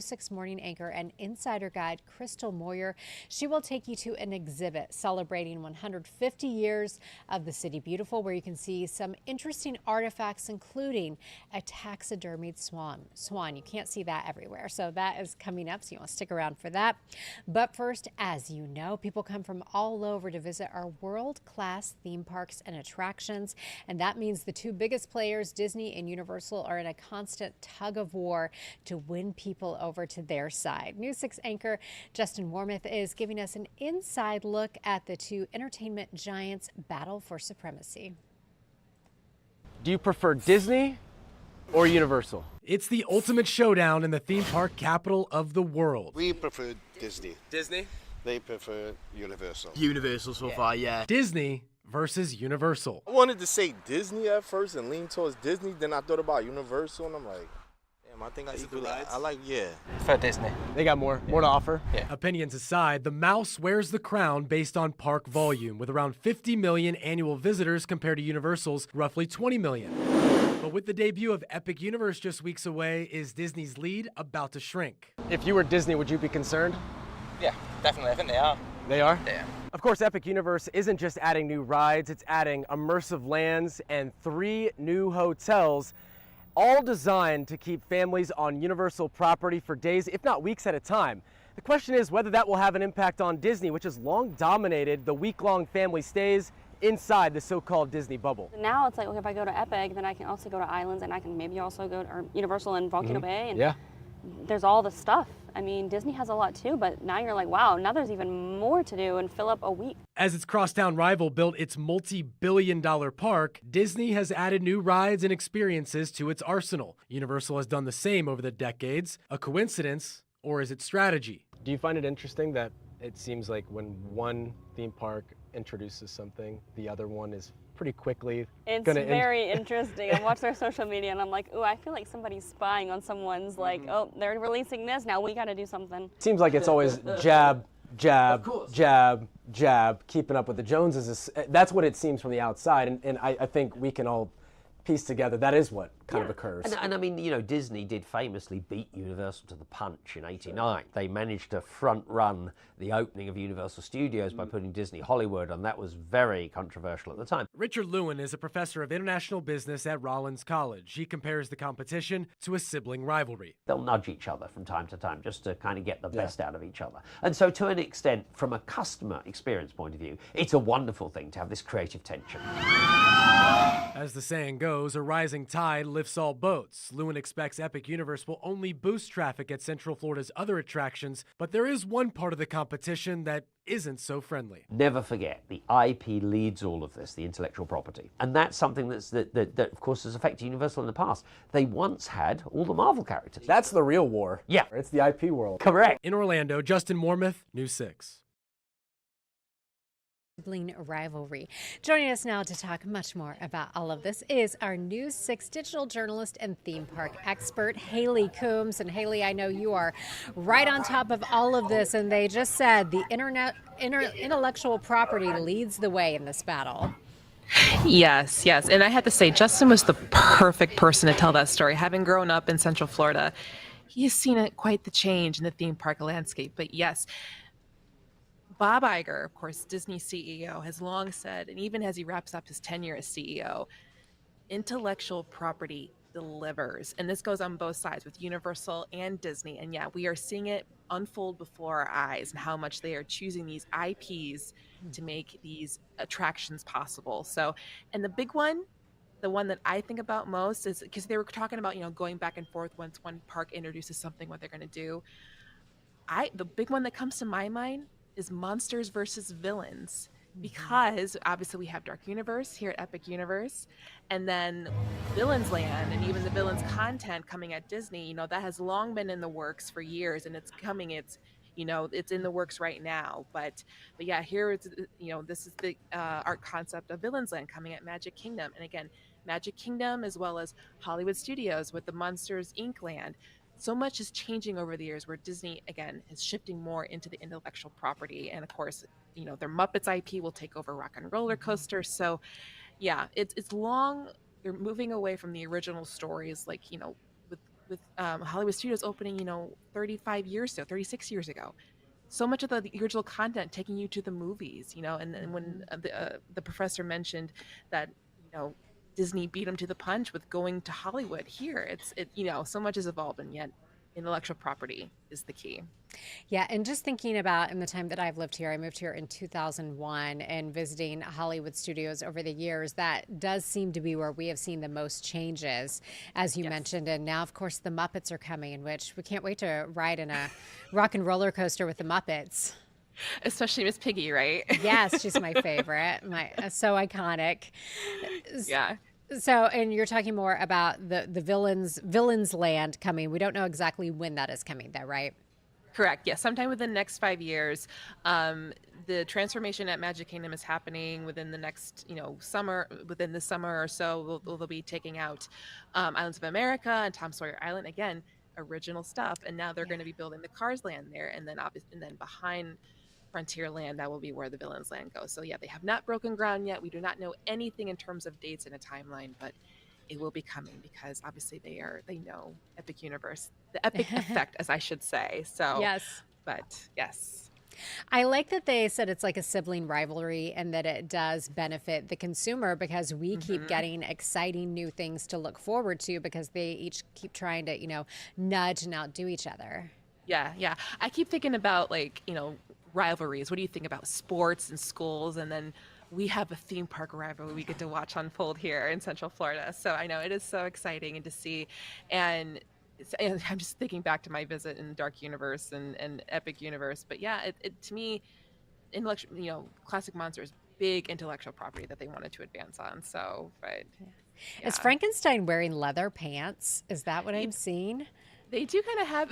6 morning anchor and insider guide Crystal Moyer. She will take you to an exhibit celebrating 150 years of the City Beautiful, where you can see some interesting artifacts, including a taxidermied swan. You can't see that everywhere, so that is coming up, so you want to stick around for that. But first, as you know, people come from all over to visit our world-class theme parks and attractions, and that means the two biggest players, Disney and Universal, are in a constant tug of war to win people over to their side. News 6 anchor Justin Warmoth is giving us an inside look at the two entertainment giants' battle for supremacy. Do you prefer Disney or Universal? It's the ultimate showdown in the theme park capital of the world. We prefer Disney. Disney? They prefer Universal. Universal so far, yeah. Disney versus Universal. I wanted to say Disney at first and lean towards Disney, then I thought about Universal and I'm like, damn, I think I like, yeah. For Disney. They got more to offer. Yeah. Opinions aside, the mouse wears the crown based on park volume, with around 50 million annual visitors compared to Universal's roughly 20 million. But with the debut of Epic Universe just weeks away, is Disney's lead about to shrink? If you were Disney, would you be concerned? Yeah, definitely. I think they are. They are? Yeah. Of course, Epic Universe isn't just adding new rides, it's adding immersive lands and 3 new hotels, all designed to keep families on Universal property for days, if not weeks at a time. The question is whether that will have an impact on Disney, which has long dominated the week-long family stays inside the so-called Disney bubble. Now it's like, okay, if I go to Epic, then I can also go to Islands, and I can maybe also go to Universal and Volcano Bay. And yeah. There's all the stuff. I mean, Disney has a lot too, but now you're like, wow, now there's even more to do and fill up a week. As its crosstown rival built its multi-billion-dollar park, Disney has added new rides and experiences to its arsenal. Universal has done the same over the decades. A coincidence, or is it strategy? Do you find it interesting that it seems like when one theme park introduces something, the other one is pretty quickly It's gonna very interesting. I watch their social media and I'm like, ooh, I feel like somebody's spying on someone's like, oh, they're releasing this, now we gotta do something. Seems like it's always jab, jab, jab, jab, keeping up with the Joneses. That's what it seems from the outside, and I think we can all piece together that is what kind of occurs. And I mean, you know, Disney did famously beat Universal to the punch in '89. They managed to front run the opening of Universal Studios by putting Disney Hollywood on. That was very controversial at the time. Richard Lewin is a professor of international business at Rollins College. He compares the competition to a sibling rivalry. They'll nudge each other from time to time just to kind of get the best out of each other. And so to an extent, from a customer experience point of view, it's a wonderful thing to have this creative tension. As the saying goes, a rising tide lifts all boats. Lewin expects Epic Universe will only boost traffic at Central Florida's other attractions, but there is one part of the competition that isn't so friendly. Never forget, the IP leads all of this, the intellectual property. And that's something that of course, has affected Universal in the past. They once had all the Marvel characters. That's the real war. Yeah. It's the IP world. Correct. In Orlando, Justin Warmoth, News 6. Sibling rivalry. Joining us now to talk much more about all of this is our News 6 digital journalist and theme park expert, Haley Coombs. And Haley, I know you are right on top of all of this, and they just said the intellectual property leads the way in this battle. Yes. And I have to say, Justin was the perfect person to tell that story. Having grown up in Central Florida, he has seen quite the change in the theme park landscape. But yes, Bob Iger, of course, Disney CEO, has long said, and even as he wraps up his tenure as CEO, intellectual property delivers. And this goes on both sides with Universal and Disney. And yeah, we are seeing it unfold before our eyes and how much they are choosing these IPs to make these attractions possible. So, and the big one, the one that I think about most is because they were talking about, going back and forth once one park introduces something, what they're going to do. The big one that comes to my mind is monsters versus villains, because obviously we have Dark Universe here at Epic Universe, and then Villains Land and even the Villains content coming at Disney, that has long been in the works for years, and it's coming, it's in the works right now. But yeah, here it's, this is the art concept of Villains Land coming at Magic Kingdom. And again, Magic Kingdom as well as Hollywood Studios with the Monsters Inc. land. So much is changing over the years where Disney, again, is shifting more into the intellectual property. And of course, their Muppets IP will take over Rock and Roller Coaster. So yeah, it's long. They're moving away from the original stories, like, with with Hollywood studios opening, 35 years ago, 36 years ago. So much of the original content taking you to the movies, and then when the professor mentioned that, Disney beat him to the punch with going to Hollywood here, so much has evolved, and yet intellectual property is the key. Yeah, and just thinking about in the time that I've lived here, I moved here in 2001, and visiting Hollywood studios over the years, that does seem to be where we have seen the most changes, as you mentioned. And now, of course, the Muppets are coming, in which we can't wait to ride in a rock and roller coaster with the Muppets. Especially Miss Piggy, right? Yes, she's my favorite. So iconic. Yeah. So, and you're talking more about the villains land coming. We don't know exactly when that is coming, though, right? Correct. Yes, sometime within the next 5 years. The transformation at Magic Kingdom is happening within the next, summer. Within the summer or so, they'll be taking out Islands of America and Tom Sawyer Island again, original stuff. And now they're going to be building the Cars Land there, and then behind Frontierland, that will be where the Villains Land goes. So yeah, they have not broken ground yet. We do not know anything in terms of dates and a timeline, but it will be coming because obviously they know Epic Universe, the Epic effect, as I should say. So yes, but yes. I like that they said it's like a sibling rivalry and that it does benefit the consumer because we keep getting exciting new things to look forward to because they each keep trying to, nudge and outdo each other. Yeah. I keep thinking about rivalries. What do you think about sports and schools? And then we have a theme park rivalry we get to watch unfold here in Central Florida. So I know it is so exciting and to see. And I'm just thinking back to my visit in Dark Universe and Epic Universe. But yeah, it to me, intellectual, Classic Monsters, big intellectual property that they wanted to advance on. So, but yeah. Is Frankenstein wearing leather pants? Is that what I'm seeing? They do kind of have.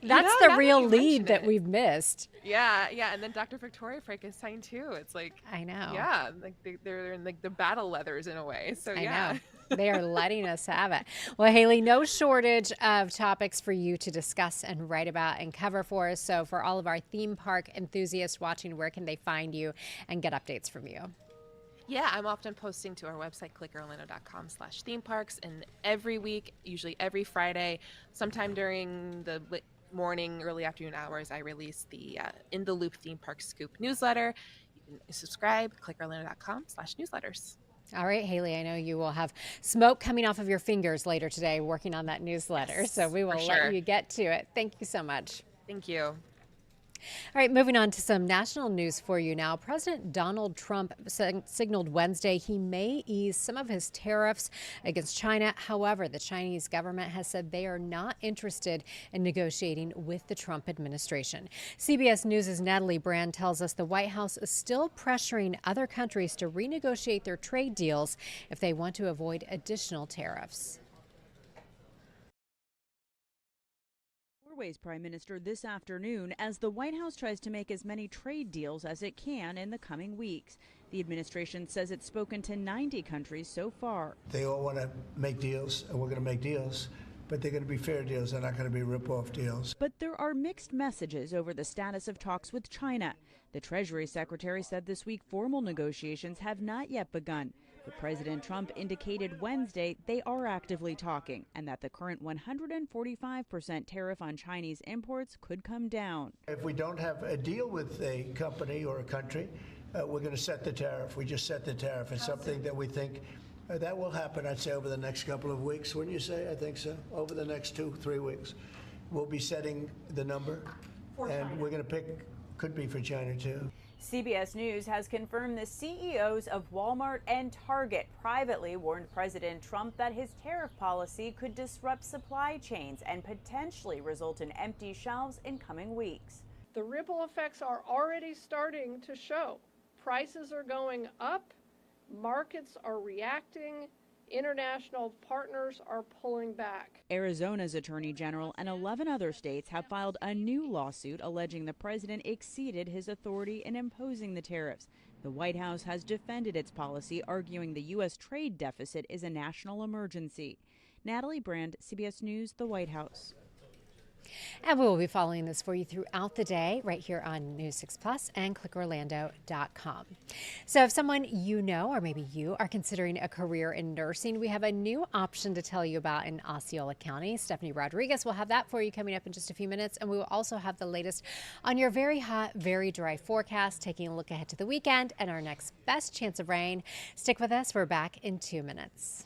That's the real lead that we've missed. Yeah, and then Dr. Victoria Frankenstein too. It's like I know. Yeah, like they're in like the battle leathers in a way. So I yeah. know. They are letting us have it. Well, Haley, no shortage of topics for you to discuss and write about and cover for us. So for all of our theme park enthusiasts watching, where can they find you and get updates from you? Yeah, I'm often posting to our website, clickorlando.com/theme parks, and every week, usually every Friday, sometime during the morning, early afternoon hours, I release the In the Loop Theme Park Scoop newsletter. You can subscribe, clickorlando.com/newsletters. All right, Haley, I know you will have smoke coming off of your fingers later today working on that newsletter, so we will let you get to it. Thank you so much. Thank you. All right, moving on to some national news for you now. President Donald Trump signaled Wednesday he may ease some of his tariffs against China. However, the Chinese government has said they are not interested in negotiating with the Trump administration. CBS News' Natalie Brand tells us the White House is still pressuring other countries to renegotiate their trade deals if they want to avoid additional tariffs. Norway's prime minister this afternoon as the White House tries to make as many trade deals as it can in the coming weeks. The administration says it's spoken to 90 countries so far. They all want to make deals, and we're going to make deals, but they're going to be fair deals. They're not going to be rip-off deals. But there are mixed messages over the status of talks with China. The Treasury Secretary said this week formal negotiations have not yet begun. But President Trump indicated Wednesday they are actively talking and that the current 145% tariff on Chinese imports could come down. If we don't have a deal with a company or a country, we're going to set the tariff. We just set the tariff. It's something that we think that will happen, I'd say, over the next couple of weeks. Wouldn't you say? I think so. Over the next 2-3 weeks. We'll be setting the number, and we're going to pick, could be for China too. CBS News has confirmed the CEOs of Walmart and Target privately warned President Trump that his tariff policy could disrupt supply chains and potentially result in empty shelves in coming weeks. The ripple effects are already starting to show. Prices are going up, markets are reacting, international partners are pulling back. Arizona's Attorney General and 11 other states have filed a new lawsuit alleging the president exceeded his authority in imposing the tariffs. The White House has defended its policy, arguing the U.S. trade deficit is a national emergency. Natalie Brand, CBS News, the White House. And we will be following this for you throughout the day right here on News 6 Plus and clickorlando.com. So if someone you know, or maybe you, are considering a career in nursing, we have a new option to tell you about in Osceola County. Stephanie Rodriguez will have that for you coming up in just a few minutes. And we will also have the latest on your very hot, very dry forecast, taking a look ahead to the weekend and our next best chance of rain. Stick with us. We're back in 2 minutes.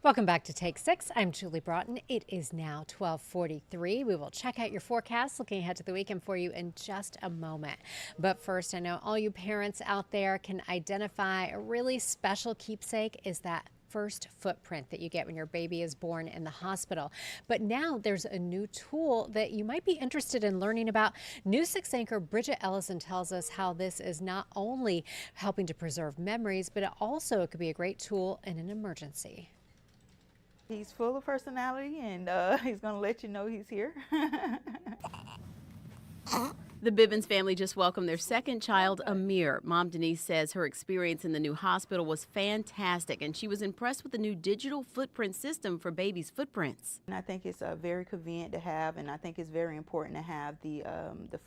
Welcome back to Take 6. I'm Julie Broughton. It is now 12:43. We will check out your forecast, looking ahead to the weekend for you in just a moment. But first, I know all you parents out there can identify a really special keepsake is that first footprint that you get when your baby is born in the hospital. But now there's a new tool that you might be interested in learning about. News 6 anchor Bridget Ellison tells us how this is not only helping to preserve memories, but it also could be a great tool in an emergency. He's full of personality, and he's going to let you know he's here. The Bibbins family just welcomed their second child, Amir. Mom Denise says her experience in the new hospital was fantastic, and she was impressed with the new digital footprint system for babies' footprints. And I think it's very convenient to have, and I think it's very important to have the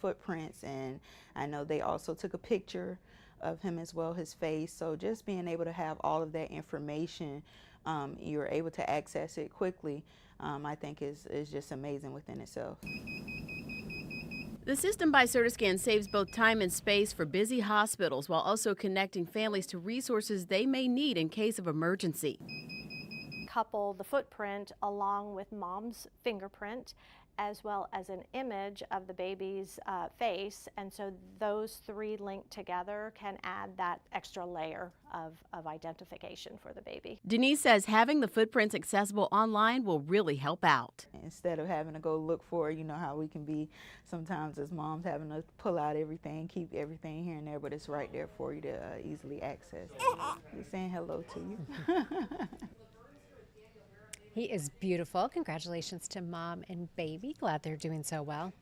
footprints. And I know they also took a picture of him as well, his face. So just being able to have all of that information, you're able to access it quickly, I think is just amazing within itself. The system by Certiscan saves both time and space for busy hospitals while also connecting families to resources they may need in case of emergency. Couple the footprint along with mom's fingerprint as well as an image of the baby's face, and so those three linked together can add that extra layer of identification for the baby. Denise says having the footprints accessible online will really help out. Instead of having to go look for, you know, how we can be sometimes as moms having to pull out everything, keep everything here and there, but it's right there for you to easily access. He's saying hello to you. He is beautiful. Congratulations to mom and baby. Glad they're doing so well.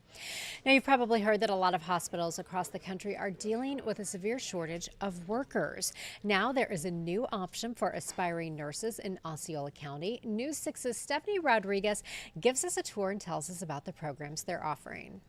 Now, you've probably heard that a lot of hospitals across the country are dealing with a severe shortage of workers. Now there is a new option for aspiring nurses in Osceola County. News 6's Stephanie Rodriguez gives us a tour and tells us about the programs they're offering.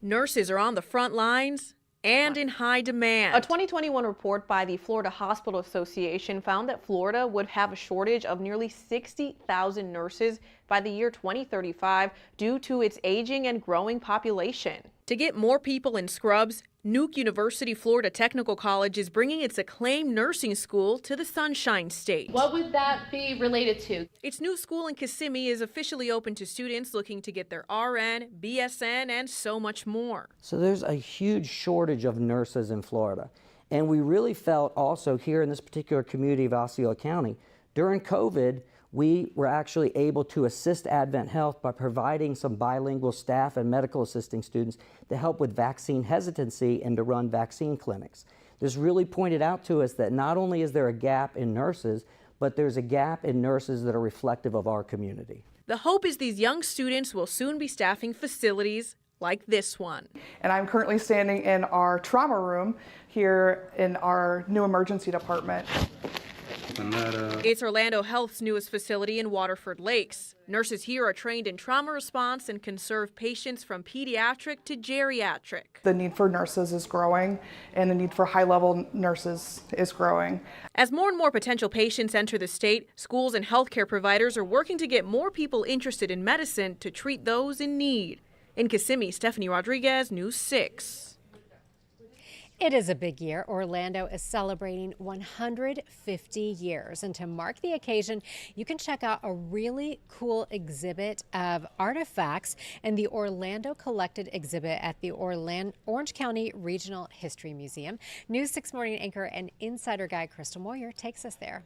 Nurses are on the front lines and in high demand. A 2021 report by the Florida Hospital Association found that Florida would have a shortage of nearly 60,000 nurses by the year 2035 due to its aging and growing population. To get more people in scrubs, Nuke University Florida Technical College is bringing its acclaimed nursing school to the Sunshine State. What would that be related to? Its new school in Kissimmee is officially open to students looking to get their RN, BSN, and so much more. So there's a huge shortage of nurses in Florida. And we really felt also here in this particular community of Osceola County, during COVID, we were actually able to assist Advent Health by providing some bilingual staff and medical assisting students to help with vaccine hesitancy and to run vaccine clinics. This really pointed out to us that not only is there a gap in nurses, but there's a gap in nurses that are reflective of our community. The hope is these young students will soon be staffing facilities like this one. And I'm currently standing in our trauma room here in our new emergency department. It's Orlando Health's newest facility in Waterford Lakes. Nurses here are trained in trauma response and can serve patients from pediatric to geriatric. The need for nurses is growing, and the need for high-level nurses is growing. As more and more potential patients enter the state, schools and healthcare providers are working to get more people interested in medicine to treat those in need. In Kissimmee, Stephanie Rodriguez, News 6. It is a big year. Orlando is celebrating 150 years. And to mark the occasion, you can check out a really cool exhibit of artifacts in the Orlando Collected exhibit at the Orange County Regional History Museum. News 6 morning anchor and insider guide Crystal Moyer takes us there.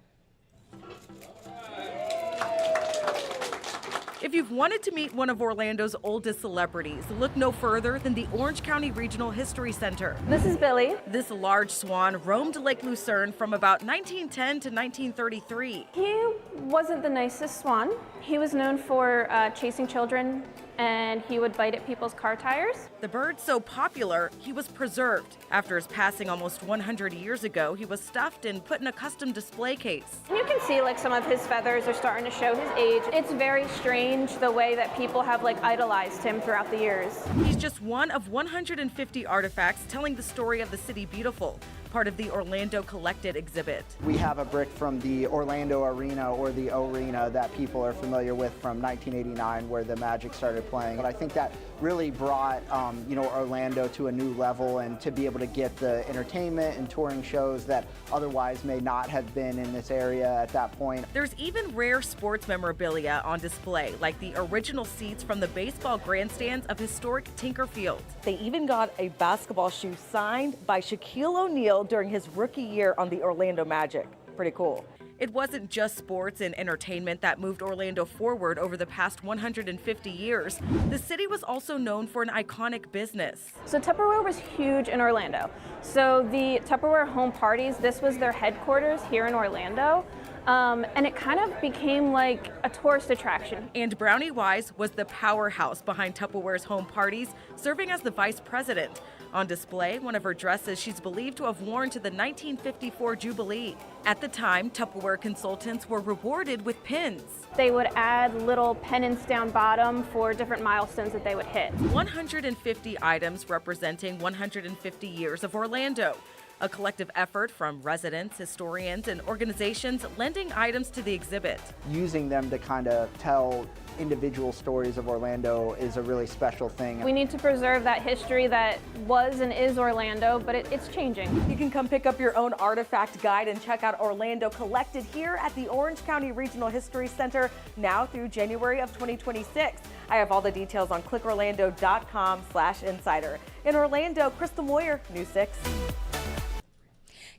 If you've wanted to meet one of Orlando's oldest celebrities, look no further than the Orange County Regional History Center. This is Billy. This large swan roamed Lake Lucerne from about 1910 to 1933. He wasn't the nicest swan. He was known for chasing children, and he would bite at people's car tires. The bird so popular, he was preserved. After his passing almost 100 years ago, he was stuffed and put in a custom display case. You can see like some of his feathers are starting to show his age. It's very strange the way that people have like idolized him throughout the years. He's just one of 150 artifacts telling the story of the City Beautiful, part of the Orlando Collected exhibit. We have a brick from the Orlando Arena, or the O-Arena, that people are familiar with from 1989, where the Magic started playing. But I think that really brought Orlando to a new level, and to be able to get the entertainment and touring shows that otherwise may not have been in this area at that point. There's even rare sports memorabilia on display, like the original seats from the baseball grandstands of historic Tinker Field. They even got a basketball shoe signed by Shaquille O'Neal during his rookie year on the Orlando Magic. Pretty cool. It wasn't just sports and entertainment that moved Orlando forward over the past 150 years. The city was also known for an iconic business. So Tupperware was huge in Orlando. So the Tupperware home parties, this was their headquarters here in Orlando. And it kind of became like a tourist attraction. And Brownie Wise was the powerhouse behind Tupperware's home parties, serving as the vice president. On display, one of her dresses she's believed to have worn to the 1954 Jubilee. At the time, Tupperware consultants were rewarded with pins. They would add little pennants down bottom for different milestones that they would hit. 150 items representing 150 years of Orlando. A collective effort from residents, historians, and organizations lending items to the exhibit. Using them to kind of tell individual stories of Orlando is a really special thing. We need to preserve that history that was and is Orlando, but it's changing. You can come pick up your own artifact guide and check out Orlando Collected here at the Orange County Regional History Center now through January of 2026. I have all the details on clickorlando.com/insider. In Orlando, Crystal Moyer, News 6.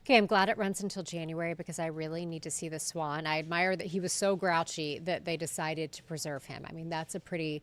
Okay, I'm glad it runs until January because I really need to see the swan. I admire that he was so grouchy that they decided to preserve him. I mean, that's a pretty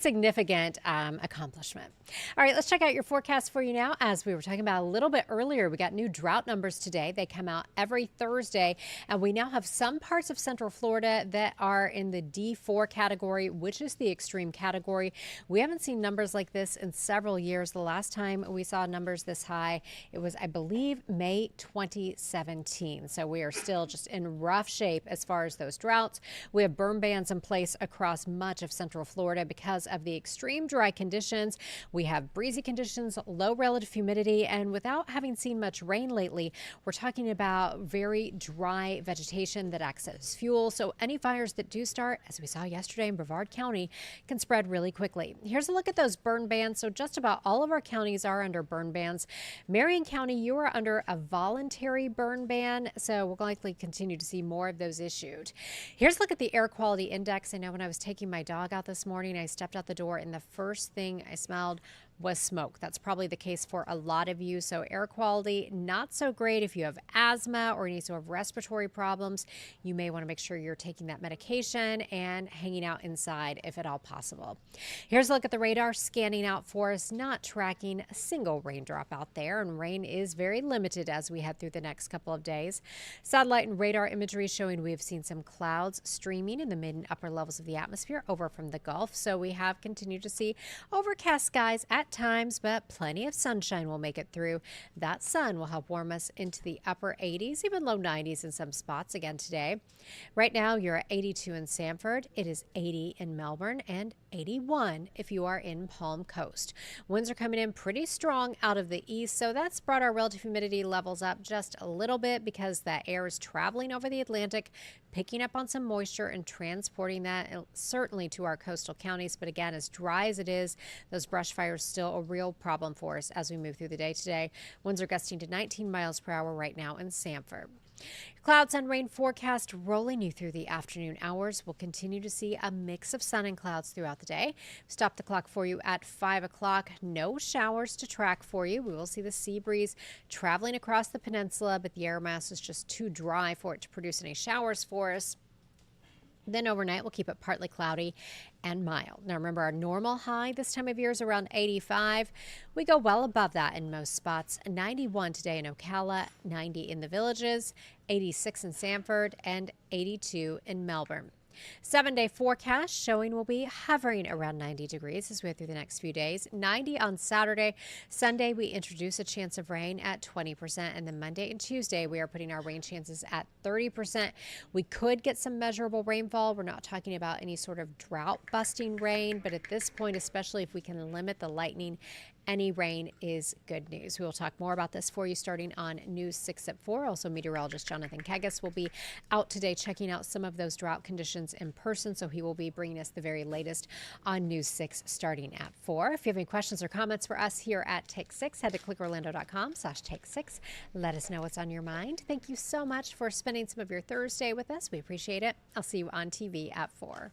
significant accomplishment. All right, let's check out your forecast for you now. As we were talking about a little bit earlier, we got new drought numbers today. They come out every Thursday, and we now have some parts of Central Florida that are in the D4 category, which is the extreme category. We haven't seen numbers like this in several years. The last time we saw numbers this high, it was, I believe, May 20th. 2017. So we are still just in rough shape as far as those droughts. We have burn bans in place across much of Central Florida because of the extreme dry conditions. We have breezy conditions, low relative humidity, and without having seen much rain lately, we're talking about very dry vegetation that acts as fuel. So any fires that do start, as we saw yesterday in Brevard County, can spread really quickly. Here's a look at those burn bans. So just about all of our counties are under burn bans. Marion County, you are under a voluntary burn ban, so we'll likely continue to see more of those issued. Here's a look at the air quality index. I know when I was taking my dog out this morning, I stepped out the door and the first thing I smelled was smoke. That's probably the case for a lot of you. So air quality, not so great if you have asthma or any sort of respiratory problems. You may want to make sure you're taking that medication and hanging out inside if at all possible. Here's a look at the radar scanning out for us, not tracking a single raindrop out there, and rain is very limited as we head through the next couple of days. Satellite and radar imagery showing we have seen some clouds streaming in the mid and upper levels of the atmosphere over from the Gulf. So we have continued to see overcast skies at times, but plenty of sunshine will make it through. That sun will help warm us into the upper 80s, even low 90s in some spots again today. Right now, you're at 82 in Sanford. It is 80 in Melbourne and 81 if you are in Palm Coast. Winds are coming in pretty strong out of the east, so that's brought our relative humidity levels up just a little bit because that air is traveling over the Atlantic, picking up on some moisture and transporting that certainly to our coastal counties. But again, as dry as it is, those brush fires still a real problem for us as we move through the day today. Winds are gusting to 19 miles per hour right now in Sanford. Clouds and rain forecast rolling you through the afternoon hours. We'll continue to see a mix of sun and clouds throughout the day. Stop the clock for you at 5 o'clock. No showers to track for you. We will see the sea breeze traveling across the peninsula, but the air mass is just too dry for it to produce any showers for us. Then overnight, we'll keep it partly cloudy and mild. Now remember, our normal high this time of year is around 85. We go well above that in most spots. 91 today in Ocala, 90 in the Villages, 86 in Sanford, and 82 in Melbourne. 7-day forecast showing we'll be hovering around 90 degrees as we head through the next few days. 90 on Saturday. Sunday, we introduce a chance of rain at 20%. And then Monday and Tuesday, we are putting our rain chances at 30%. We could get some measurable rainfall. We're not talking about any sort of drought-busting rain, but at this point, especially if we can limit the lightning, any rain is good news. We will talk more about this for you starting on News 6 at 4. Also, meteorologist Jonathan Kegas will be out today checking out some of those drought conditions in person, so he will be bringing us the very latest on News 6 starting at 4. If you have any questions or comments for us here at Take 6, head to clickorlando.com/take6. Let us know what's on your mind. Thank you so much for spending some of your Thursday with us. We appreciate it. I'll see you on TV at 4.